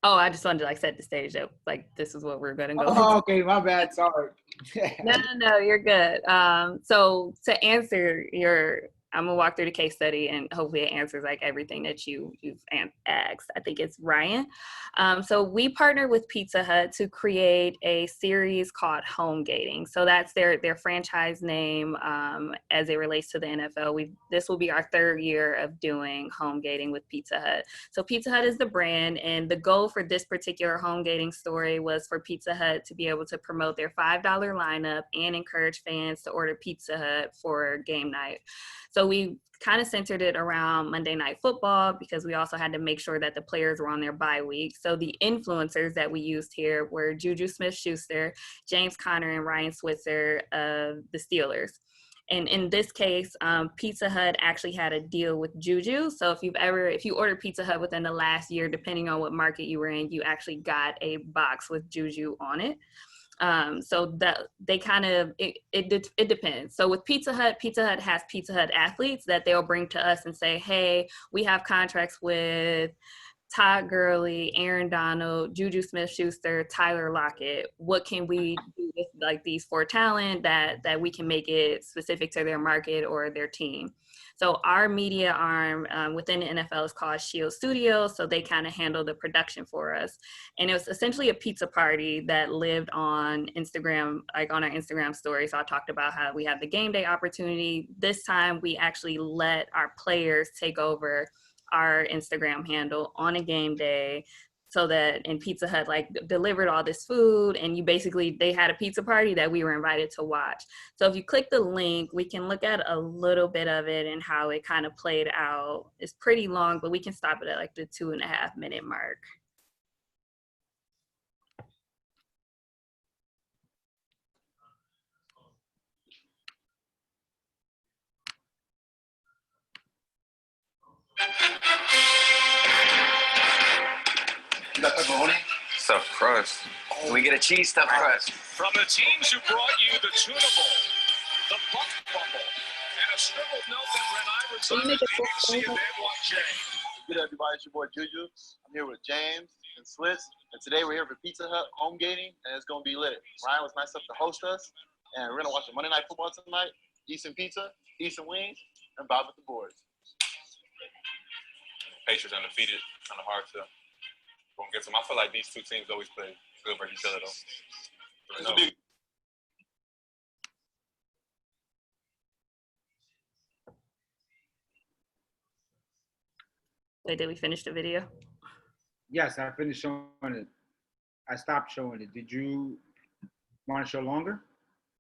Oh, I just wanted to like set the stage up. Like this is what we're gonna go. Oh, okay, my bad. Sorry. No, you're good. So to answer I'm gonna walk through the case study and hopefully it answers like everything that you've asked. I think it's Ryan. So we partnered with Pizza Hut to create a series called Home Gating. So that's their franchise name as it relates to the NFL. This will be our 3rd year of doing Home Gating with Pizza Hut. So Pizza Hut is the brand, and the goal for this particular Home Gating story was for Pizza Hut to be able to promote their $5 lineup and encourage fans to order Pizza Hut for game night. So we kind of centered it around Monday Night Football because we also had to make sure that the players were on their bye week. So the influencers that we used here were Juju Smith-Schuster, James Conner, and Ryan Switzer of the Steelers. And in this case, Pizza Hut actually had a deal with Juju. So if you ordered Pizza Hut within the last year, depending on what market you were in, you actually got a box with Juju on it. So that they kind of, it depends. So with Pizza Hut has Pizza Hut athletes that they'll bring to us and say, hey, we have contracts with Todd Gurley, Aaron Donald, Juju Smith-Schuster, Tyler Lockett. What can we do with like these 4 talent that we can make it specific to their market or their team? So our media arm within the NFL is called Shield Studios. So they kind of handle the production for us. And it was essentially a pizza party that lived on Instagram, like on our Instagram story. So I talked about how we have the game day opportunity. This time we actually let our players take over our Instagram handle on a game day, so that and Pizza Hut like delivered all this food, and they had a pizza party that we were invited to watch. So if you click the link, we can look at a little bit of it and how it kind of played out. It's pretty long, but we can stop it at like the 2.5-minute mark. You got pepperoni? Stuffed crust. Can we get a cheese stuffed crust? From the teams who brought you the Tuna Bowl, the Buck Bumble, and a scribbled note that read, I resign the BBC and they want Jay. Good everybody, it's your boy Juju. I'm here with James and Slits, and today we're here for Pizza Hut Home Gating, and it's going to be lit. Ryan was nice enough to host us, and we're going to watch the Monday Night Football tonight, eat some pizza, eat some wings, and vibe with the boys. Patriots undefeated, kind of hard to go and get some. I feel like these 2 teams always play good versus each other, though. Wait, did we finish the video? Yes, I finished showing it. I stopped showing it. Did you want to show longer?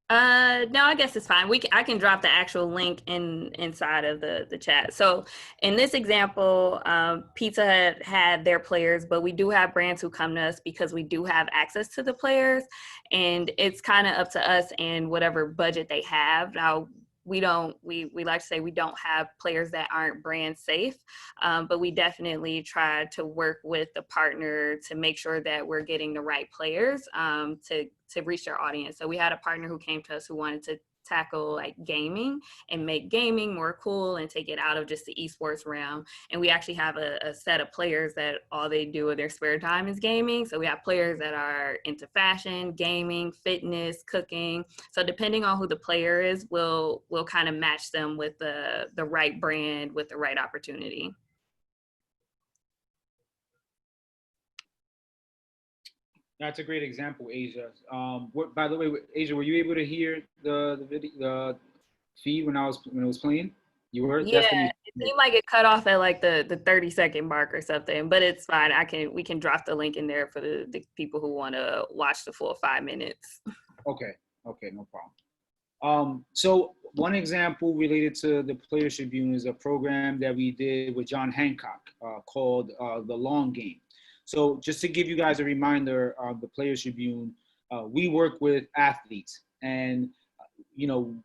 No, I guess it's fine. I can drop the actual link inside of the chat. So in this example, Pizza Hut had their players, but we do have brands who come to us because we do have access to the players, and it's kind of up to us and whatever budget they have. Now, we like to say we don't have players that aren't brand safe, but we definitely try to work with the partner to make sure that we're getting the right players to reach their audience. So we had a partner who came to us who wanted to tackle like gaming and make gaming more cool and take it out of just the esports realm. And we actually have a set of players that all they do in their spare time is gaming. So we have players that are into fashion, gaming, fitness, cooking. So depending on who the player is, we'll kind of match them with the right brand with the right opportunity. That's a great example, Asia. By the way, Asia, were you able to hear the video, the feed when it was playing? You were? Yeah, Definitely. it seemed like it cut off at like the 30-second mark or something, but it's fine. We can drop the link in there for the people who want to watch the full 5 minutes. Okay, no problem. So one example related to the Players Tribune is a program that we did with John Hancock called The Long Game. So just to give you guys a reminder of the Players Tribune, we work with athletes, and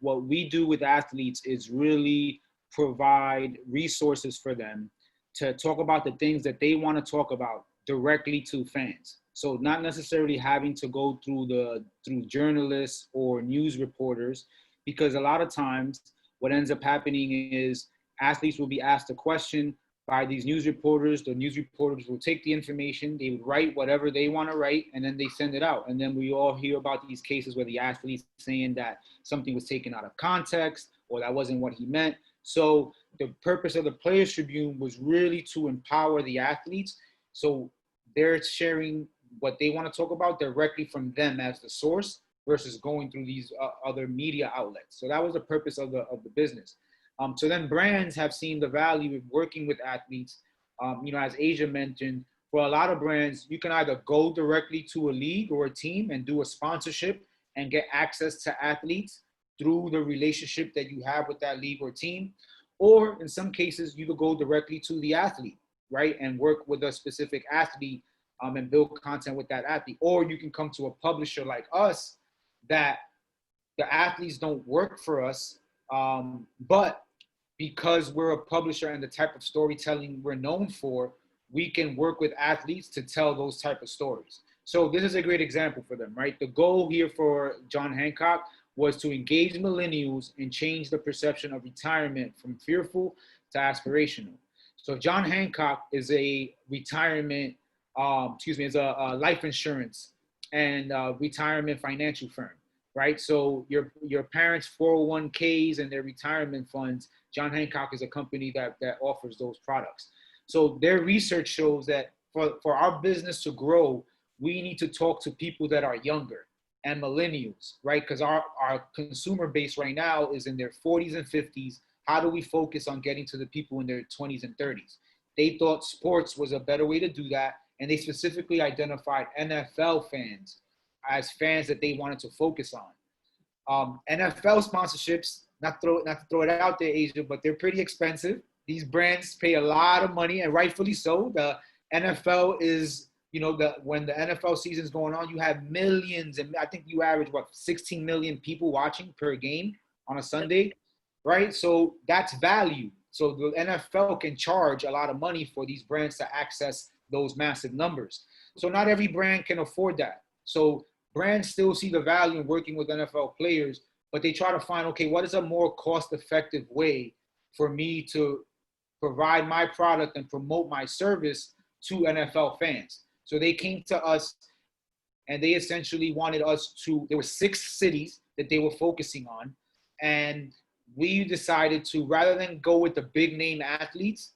what we do with athletes is really provide resources for them to talk about the things that they want to talk about directly to fans. So not necessarily having to go through journalists or news reporters, because a lot of times what ends up happening is athletes will be asked a question by these news reporters. The news reporters will take the information, they would write whatever they want to write, and then they send it out. And then we all hear about these cases where the athlete's saying that something was taken out of context or that wasn't what he meant. So the purpose of the Players Tribune was really to empower the athletes. So they're sharing what they want to talk about directly from them as the source versus going through these other media outlets. So that was the purpose of the business. So then brands have seen the value of working with athletes. As Asia mentioned, for a lot of brands, you can either go directly to a league or a team and do a sponsorship and get access to athletes through the relationship that you have with that league or team. Or in some cases, you could go directly to the athlete, right? And work with a specific athlete and build content with that athlete. Or you can come to a publisher like us that the athletes don't work for us, but because we're a publisher and the type of storytelling we're known for, we can work with athletes to tell those type of stories. So this is a great example for them, right? The goal here for John Hancock was to engage millennials and change the perception of retirement from fearful to aspirational. So John Hancock is a retirement, is a life insurance and retirement financial firm, right? So your parents' 401ks and their retirement funds, John Hancock is a company that offers those products. So their research shows that for our business to grow, we need to talk to people that are younger and millennials, right? Because our consumer base right now is in their 40s and 50s. How do we focus on getting to the people in their 20s and 30s? They thought sports was a better way to do that, and they specifically identified NFL fans as fans that they wanted to focus on. NFL sponsorships, not to throw it out there, Asia, but they're pretty expensive. These brands pay a lot of money, and rightfully so. The NFL is, when the NFL season is going on, you have millions, and I think you average 16 million people watching per game on a Sunday, right? So that's value. So the NFL can charge a lot of money for these brands to access those massive numbers. So not every brand can afford that. So brands still see the value in working with NFL players, but they try to find, okay, what is a more cost-effective way for me to provide my product and promote my service to NFL fans? So they came to us and they essentially wanted us to, there were 6 cities that they were focusing on. And we decided to, rather than go with the big name athletes,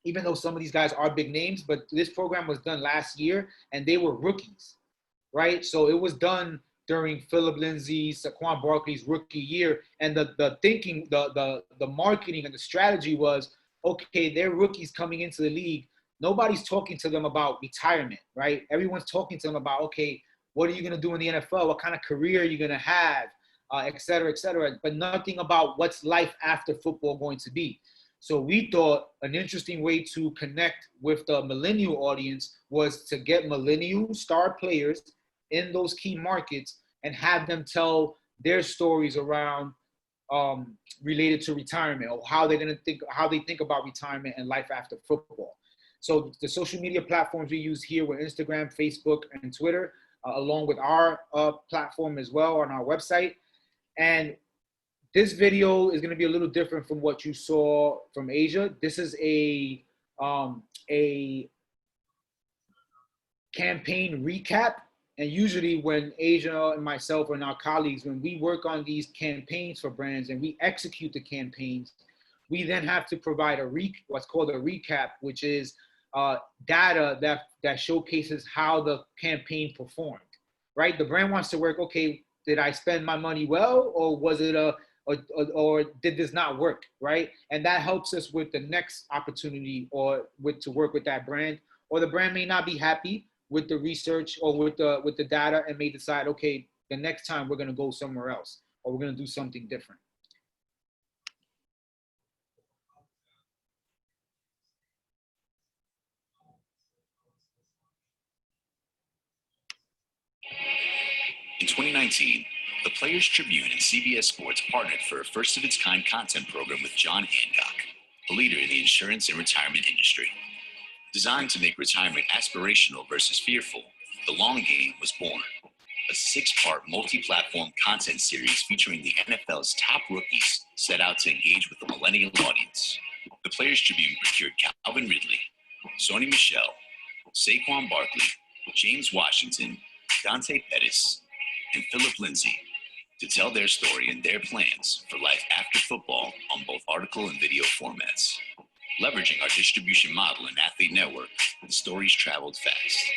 even though some of these guys are big names, but this program was done last year and they were rookies, right? So it was done during Philip Lindsay's, Saquon Barkley's rookie year. And the thinking, the marketing and the strategy was, okay, they're rookies coming into the league. Nobody's talking to them about retirement, right? Everyone's talking to them about, okay, what are you going to do in the NFL? What kind of career are you going to have? et cetera, but nothing about what's life after football going to be. So we thought an interesting way to connect with the millennial audience was to get millennial star players in those key markets and have them tell their stories around related to retirement, or how they think about retirement and life after football. So the social media platforms we use here were Instagram, Facebook, and Twitter, along with our platform as well on our website. And this video is going to be a little different from what you saw from Asia. This is a campaign recap. And usually when Asia and myself and our colleagues, when we work on these campaigns for brands and we execute the campaigns, we then have to provide what's called a recap, which is data that showcases how the campaign performed, right? The brand wants to work, okay, did I spend my money well, or was it or did this not work, right? And that helps us with the next opportunity to work with that brand. Or the brand may not be happy with the research or with the data and may decide, okay, the next time we're gonna go somewhere else, or we're gonna do something different. In 2019, the Players Tribune and CBS Sports partnered for a first-of-its-kind content program with John Hancock, a leader in the insurance and retirement industry. Designed to make retirement aspirational versus fearful, The Long Game was born, a 6-part multi-platform content series featuring the NFL's top rookies set out to engage with the millennial audience. The Players Tribune procured Calvin Ridley, Sony Michel, Saquon Barkley, James Washington, Dante Pettis, and Philip Lindsay to tell their story and their plans for life after football on both article and video formats. Leveraging our distribution model and athlete network, the stories traveled fast.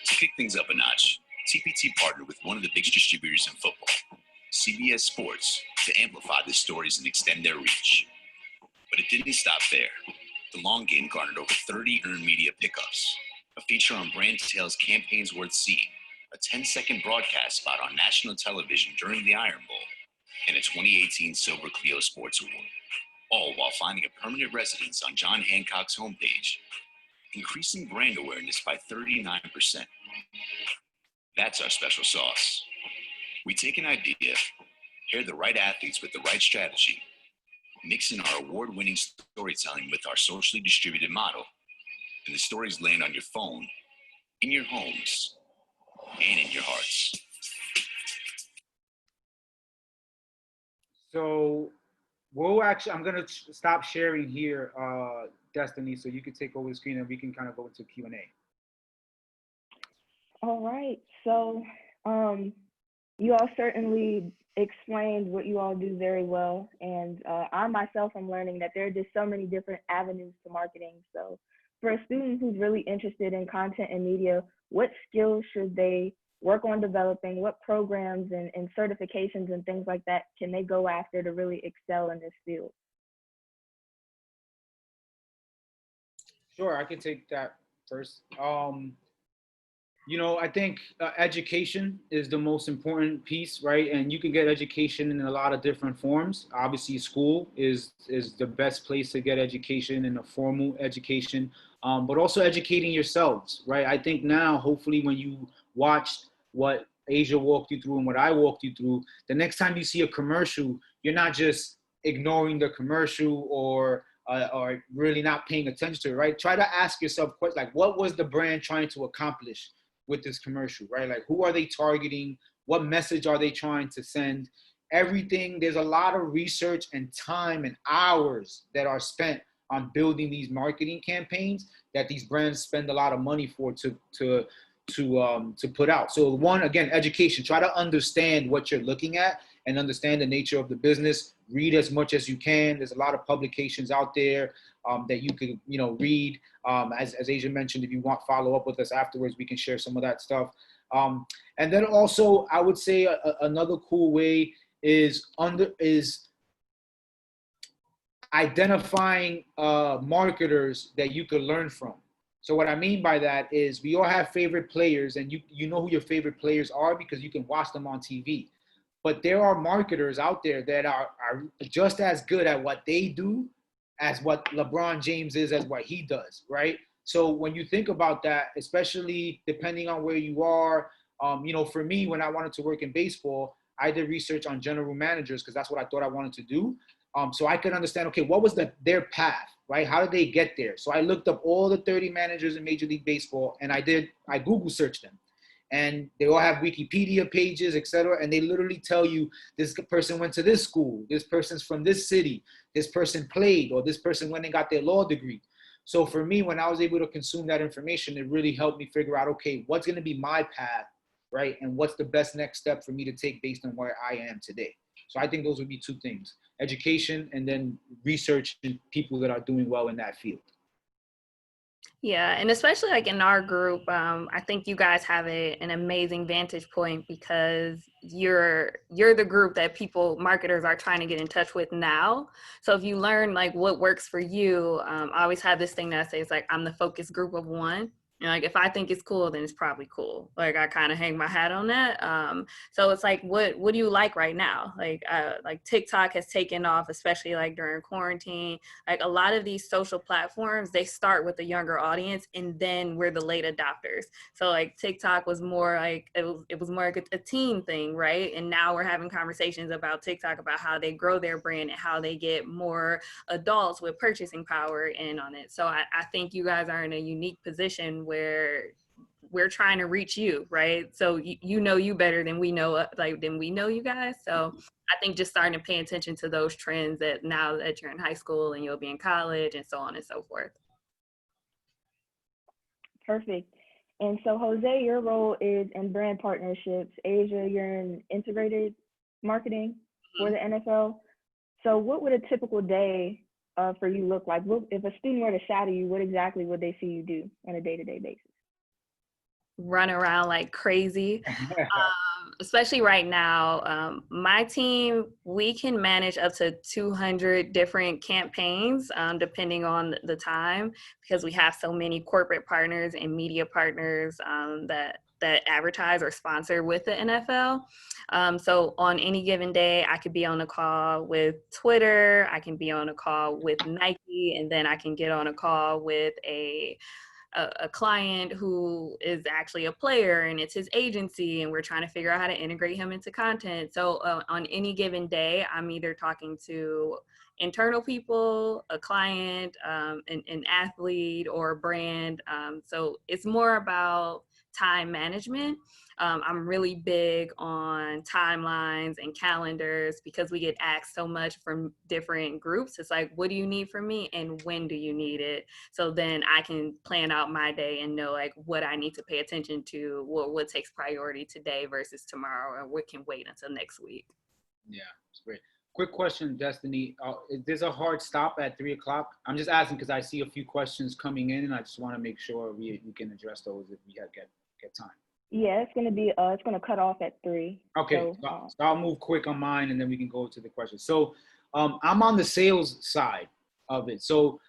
To kick things up a notch, TPT partnered with one of the biggest distributors in football, CBS Sports, to amplify the stories and extend their reach. But it didn't stop there. The Long Game garnered over 30 earned media pickups, a feature on Brand Tales Campaigns Worth Seeing, a 10-second broadcast spot on national television during the Iron Bowl, and a 2018 Silver Clio Sports Award, all while finding a permanent residence on John Hancock's homepage, increasing brand awareness by 39%. That's our special sauce. We take an idea, pair the right athletes with the right strategy, mix in our award-winning storytelling with our socially distributed model, and the stories land on your phone, in your homes, and in your hearts. So I'm gonna stop sharing here, Destiny, so you can take over the screen and we can kind of go into Q&A. All right, so you all certainly explained what you all do very well, and I myself am learning that there are just so many different avenues to marketing. So for a student who's really interested in content and media, what skills should they work on developing? What programs and certifications and things like that can they go after to really excel in this field? Sure, I can take that first. I think education is the most important piece, right? And you can get education in a lot of different forms. Obviously, school is the best place to get education, and a formal education, but also educating yourselves, right? I think now, hopefully, when you watched what Asia walked you through and what I walked you through, the next time you see a commercial, you're not just ignoring the commercial or really not paying attention to it, right? Try to ask yourself, like, what was the brand trying to accomplish with this commercial, right? Like, who are they targeting? What message are they trying to send? Everything, there's a lot of research and time and hours that are spent on building these marketing campaigns that these brands spend a lot of money for to put out. So one, again, education. Try to understand what you're looking at and understand the nature of the business. Read as much as you can. There's a lot of publications out there that you could, read. As Asia mentioned, if you want follow up with us afterwards, we can share some of that stuff. And then also, I would say another cool way is identifying marketers that you could learn from. So what I mean by that is we all have favorite players, and you know who your favorite players are because you can watch them on TV. But there are marketers out there that are just as good at what they do as what LeBron James is as what he does, right? So when you think about that, especially depending on where you are, for me, when I wanted to work in baseball, I did research on general managers because that's what I thought I wanted to do. So I could understand, okay, what was their path, right? How did they get there? So I looked up all the 30 managers in Major League Baseball, and I Google searched them. And they all have Wikipedia pages, et cetera, and they literally tell you this person went to this school, this person's from this city, this person played, or this person went and got their law degree. So for me, when I was able to consume that information, it really helped me figure out, okay, what's going to be my path, right? And what's the best next step for me to take based on where I am today? So I think those would be two things: education and then researching people that are doing well in that field. Yeah, and especially like in our group, I think you guys have an amazing vantage point because you're the group that marketers are trying to get in touch with now. So if you learn like what works for you, I always have this thing that I say, it's like I'm the focus group of one. You know, like if I think it's cool, then it's probably cool. Like I kind of hang my hat on that. So it's like, what do you like right now? Like TikTok has taken off, especially like during quarantine. Like a lot of these social platforms, they start with a younger audience, and then we're the late adopters. So like TikTok was more like it was more like a teen thing, right? And now we're having conversations about TikTok, about how they grow their brand and how they get more adults with purchasing power in on it. So I think you guys are in a unique position where we're trying to reach you, right? So you know you better than we know you guys. So I think just starting to pay attention to those trends that now that you're in high school and you'll be in college and so on and so forth. Perfect. And so Jose, your role is in brand partnerships. Asia, you're in integrated marketing for the NFL. So what would a typical day for you look like? If a student were to shadow you, what exactly would they see you do on a day-to-day basis? Run around like crazy. Especially right now, my team, we can manage up to 200 different campaigns depending on the time, because we have so many corporate partners and media partners that advertise or sponsor with the NFL. So on any given day, I could be on a call with Twitter, I can be on a call with Nike, and then I can get on a call with a client who is actually a player and it's his agency, and we're trying to figure out how to integrate him into content. So on any given day, I'm either talking to internal people, a client, an athlete, or a brand. So it's more about time management. I'm really big on timelines and calendars because we get asked so much from different groups. It's like, what do you need from me and when do you need it? So then I can plan out my day and know like what I need to pay attention to, what takes priority today versus tomorrow, or what can wait until next week. Yeah, it's great. Quick question, Destiny. Is there a hard stop at 3:00? I'm just asking because I see a few questions coming in, and I just want to make sure we can address those if we get time. Yeah, it's gonna cut off at 3. Okay, so I'll move quick on mine, and then we can go to the questions. So I'm on the sales side of it. So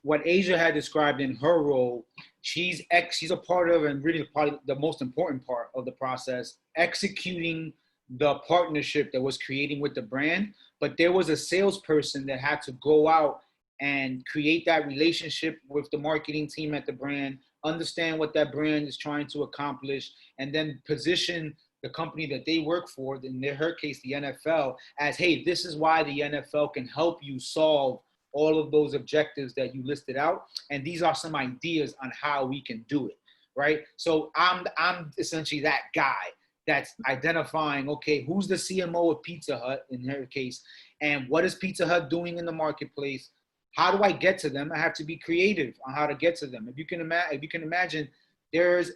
what Asia had described in her role, she's a part of, and really probably the most important part of the process, executing the partnership that was creating with the brand. But there was a salesperson that had to go out and create that relationship with the marketing team at the brand, understand what that brand is trying to accomplish, and then position the company that they work for, in her case, the NFL, as, hey, this is why the NFL can help you solve all of those objectives that you listed out. And these are some ideas on how we can do it, right? So I'm essentially that guy that's identifying, okay, who's the CMO of Pizza Hut in her case, and what is Pizza Hut doing in the marketplace? How do I get to them? I have to be creative on how to get to them. If you can imagine,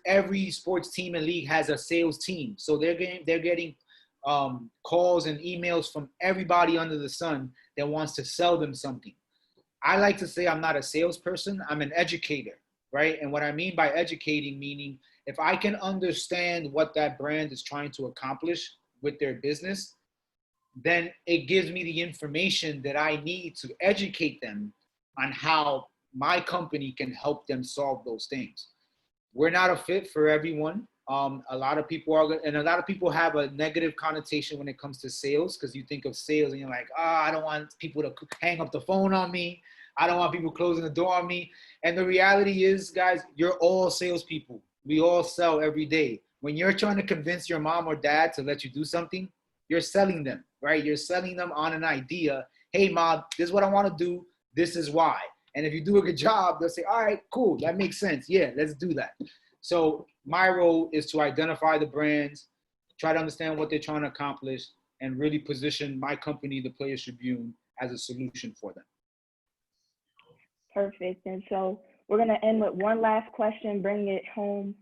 every sports team and league has a sales team. So they're getting calls and emails from everybody under the sun that wants to sell them something. I like to say I'm not a salesperson, I'm an educator, right? And what I mean by educating, meaning if I can understand what that brand is trying to accomplish with their business, then it gives me the information that I need to educate them on how my company can help them solve those things. We're not a fit for everyone. A lot of people have a negative connotation when it comes to sales, because you think of sales and you're like, I don't want people to hang up the phone on me. I don't want people closing the door on me. And the reality is, guys, you're all salespeople. We all sell every day. When you're trying to convince your mom or dad to let you do something, you're selling them, right? You're selling them on an idea. Hey, mom, this is what I want to do. This is why. And if you do a good job, they'll say, all right, cool. That makes sense. Yeah, let's do that. So my role is to identify the brands, try to understand what they're trying to accomplish, and really position my company, the Players Tribune, as a solution for them. Perfect. And so we're going to end with one last question, bring it home.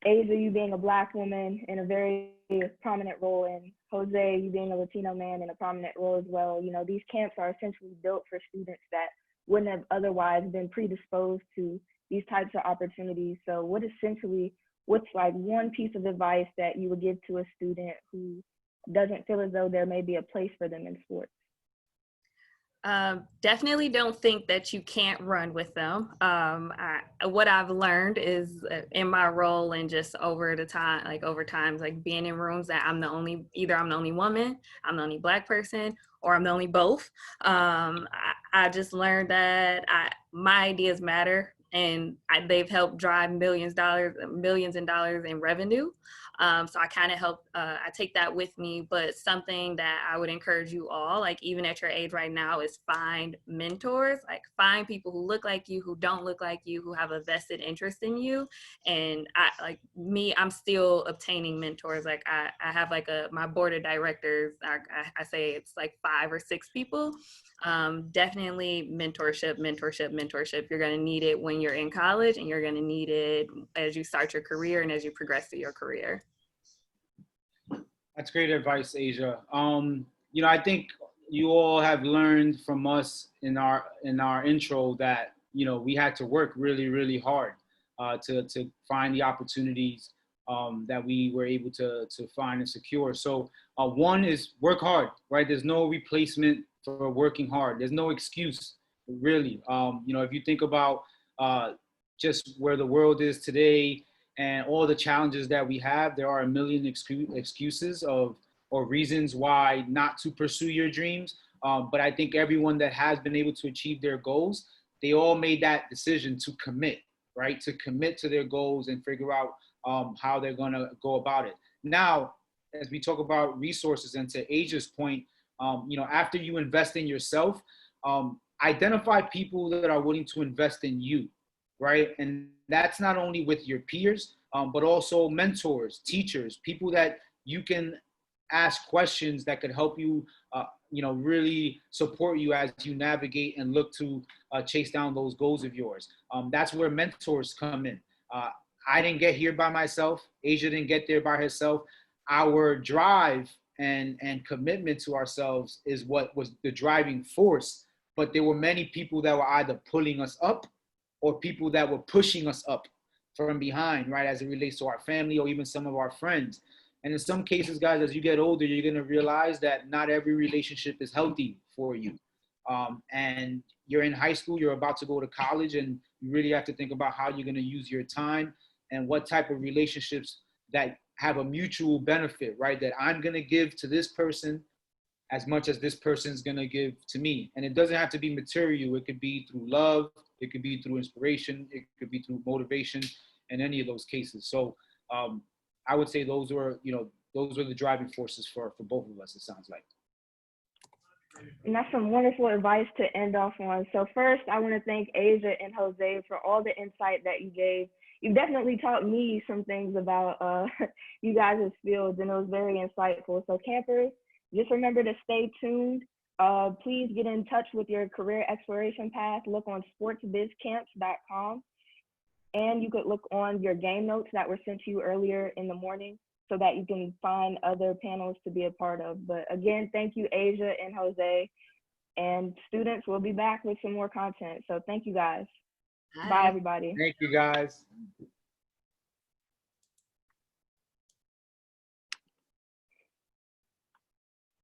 Asia, you being a Black woman in a very prominent role, and Jose, you being a Latino man in a prominent role as well. You know, these camps are essentially built for students that wouldn't have otherwise been predisposed to these types of opportunities. So what's like one piece of advice that you would give to a student who doesn't feel as though there may be a place for them in sports? Definitely don't think that you can't run with them. What I've learned is in my role and just over time, being in rooms that I'm the only woman, I'm the only Black person, or I'm the only both. I just learned that my ideas matter, and they've helped drive millions in dollars in revenue. So I kind of I take that with me, but something that I would encourage you all, like even at your age right now, is find mentors, like find people who look like you, who don't look like you, who have a vested interest in you. And I'm still obtaining mentors. Like I have my board of directors, I say it's like 5 or 6 people. Definitely mentorship. You're going to need it when you're in college, and you're going to need it as you start your career and as you progress through your career. That's great advice, Asia. I think you all have learned from us in our intro that, we had to work really, really hard to find the opportunities that we were able to find and secure. So one is work hard, right? There's no replacement for working hard. There's no excuse, really. If you think about just where the world is today and all the challenges that we have, there are a million excuses or reasons why not to pursue your dreams. But I think everyone that has been able to achieve their goals, they all made that decision to commit, right? To commit to their goals and figure out how they're going to go about it. Now, as we talk about resources, and to Asia's point, after you invest in yourself, identify people that are willing to invest in you, right? And that's not only with your peers, but also mentors, teachers, people that you can ask questions that could help you, really support you as you navigate and look to chase down those goals of yours. That's where mentors come in. I didn't get here by myself. Asia didn't get there by herself. Our drive and commitment to ourselves is what was the driving force. But there were many people that were either pulling us up or people that were pushing us up from behind, right, as it relates to our family or even some of our friends. And in some cases, guys, as you get older, you're going to realize that not every relationship is healthy for you. And you're in high school, you're about to go to college, and you really have to think about how you're going to use your time and what type of relationships that have a mutual benefit, right? That I'm going to give to this person as much as this person's going to give to me. And it doesn't have to be material. It could be through love. It could be through inspiration. It could be through motivation in any of those cases. So I would say those were the driving forces for both of us, it sounds like. And that's some wonderful advice to end off on. So first, I want to thank Asia and Jose for all the insight that you gave. You definitely taught me some things about you guys' fields, and it was very insightful. So campers, just remember to stay tuned. Please get in touch with your career exploration path. Look on sportsbizcamps.com. And you could look on your game notes that were sent to you earlier in the morning so that you can find other panels to be a part of. But again, thank you, Asia and Jose. And students, we'll be back with some more content. So thank you, guys. Bye everybody. Thank you, guys.